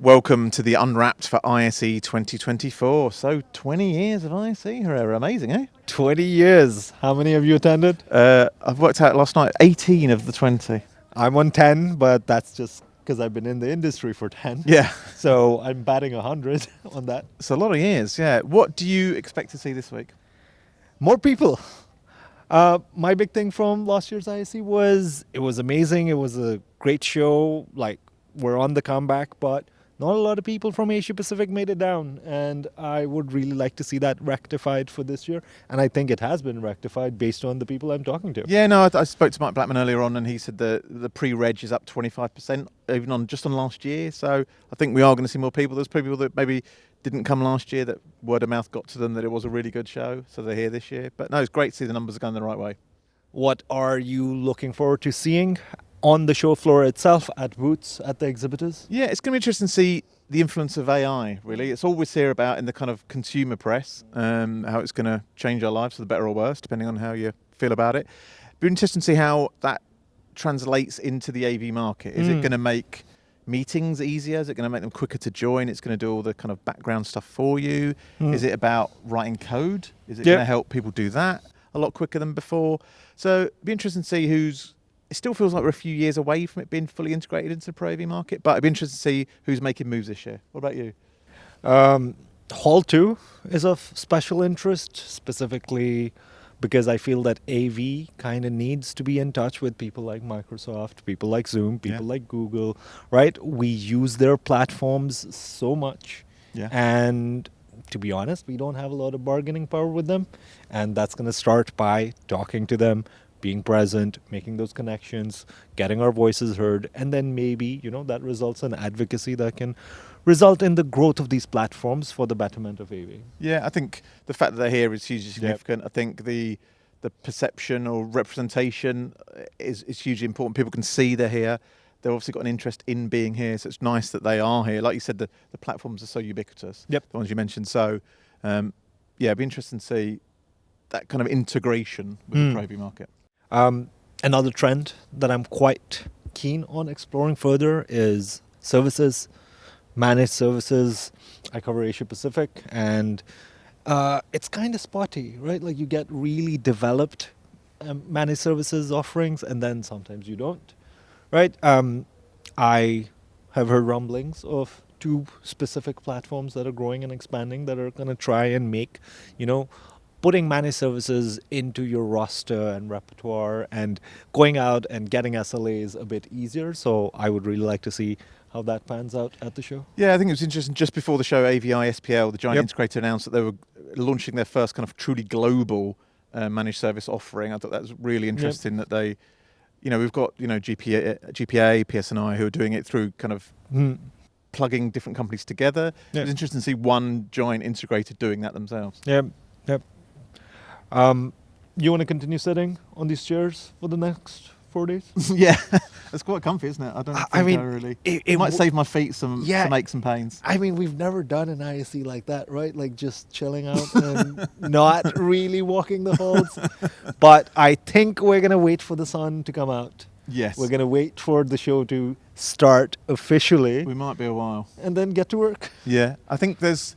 Welcome to the Unwrapped for ISE 2024. So 20 years of ISE, Hurrairah. Amazing, eh? 20 years. How many have you attended? I've worked out last night, 18 of the 20. I'm on 10, but that's just because I've been in the industry for 10. Yeah. So I'm batting 100 on that. It's a lot of years, yeah. What do you expect to see this week? More people. My big thing from last year's ISE was it was amazing. It was a great show. Like, we're on the comeback, but not a lot of people from Asia Pacific made it down. And I would really like to see that rectified for this year. And I think it has been rectified based on the people I'm talking to. Yeah, no, I spoke to Mike Blackman earlier on, and he said the pre-reg is up 25%, even on last year. So I think we are going to see more people. There's people that maybe didn't come last year that word of mouth got to them that it was a really good show, so they're here this year. But no, it's great to see the numbers are going the right way. What are you looking forward to seeing on the show floor itself, at booths, at the exhibitors? Yeah, it's going to be interesting to see the influence of AI, really. It's all we hear about in the kind of consumer press, how it's going to change our lives for the better or worse, depending on how you feel about it. It'll be interesting to see how that translates into the AV market. Is it going to make meetings easier? Is it going to make them quicker to join? It's going to do all the kind of background stuff for you. Is it about writing code? Is it going to help people do that a lot quicker than before? So it'd be interesting to see it still feels like we're a few years away from it being fully integrated into the Pro AV market, but it'd be interesting to see who's making moves this year. What about you? Hall 2 is of special interest, specifically because I feel that AV kind of needs to be in touch with people like Microsoft, people like Zoom, people like Google, right? We use their platforms so much. Yeah. And to be honest, we don't have a lot of bargaining power with them. And that's going to start by talking to them, being present, making those connections, getting our voices heard, and then maybe, that results in advocacy that can result in the growth of these platforms for the betterment of AV. Yeah, I think the fact that they're here is hugely significant. I think the perception or representation is hugely important. People can see they're here. They've obviously got an interest in being here, so it's nice that they are here. Like you said, the platforms are so ubiquitous, the ones you mentioned. So, it'd be interesting to see that kind of integration with the Pro AV market. Another trend that I'm quite keen on exploring further is services, managed services. I cover Asia Pacific, and it's kind of spotty, right? Like, you get really developed managed services offerings, and then sometimes you don't, right? I have heard rumblings of 2 specific platforms that are growing and expanding that are going to try and make, putting managed services into your roster and repertoire and going out and getting SLAs a bit easier. So I would really like to see how that pans out at the show. Yeah, I think it was interesting. Just before the show, AVI SPL, the giant integrator, announced that they were launching their first kind of truly global managed service offering. I thought that was really interesting that they, we've got, GPA, PSNI who are doing it through kind of plugging different companies together. It was interesting to see one giant integrator doing that themselves. Yep. You want to continue sitting on these chairs for the next 4 days? Yeah, it's quite comfy, isn't it? I don't think I really... It might save my feet some aches and pains. I mean, we've never done an ISE like that, right? Like, just chilling out and not really walking the halls. But I think we're going to wait for the sun to come out. Yes. We're going to wait for the show to start officially. We might be a while. And then get to work. Yeah, I think there's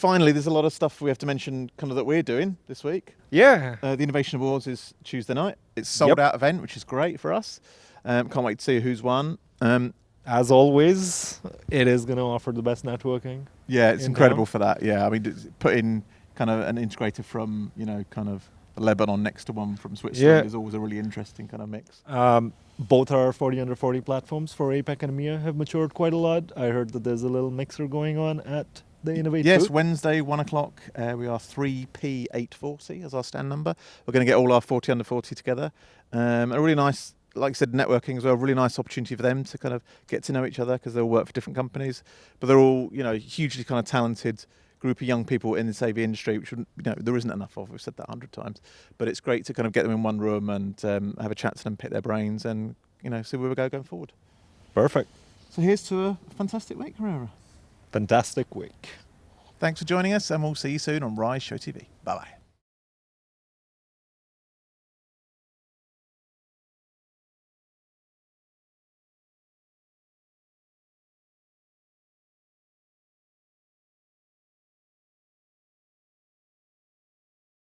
a lot of stuff we have to mention kind of that we're doing this week. Yeah. The Innovation Awards is Tuesday night. It's sold out event, which is great for us. Can't wait to see who's won. As always, it is going to offer the best networking. Yeah, it's incredible for that. Yeah, I mean, putting kind of an integrator from, kind of Lebanon next to one from Switzerland is always a really interesting kind of mix. Both our 40 under 40 platforms for APAC and EMEA have matured quite a lot. I heard that there's a little mixer going on at the Inavate Yes, booth. Wednesday, 1 o'clock. We are 3P840 as our stand number. We're going to get all our 40 under 40 together. A really nice, like I said, networking as well. A really nice opportunity for them to kind of get to know each other because they'll work for different companies. But they're all, hugely kind of talented group of young people in this AV industry, which there isn't enough of. We've said that 100 times. But it's great to kind of get them in one room and have a chat to them, pick their brains, and see where we go going forward. Perfect. So here's to a fantastic week, Hurrairah. Fantastic week. Thanks for joining us, and we'll see you soon on Rise Show TV. Bye-bye.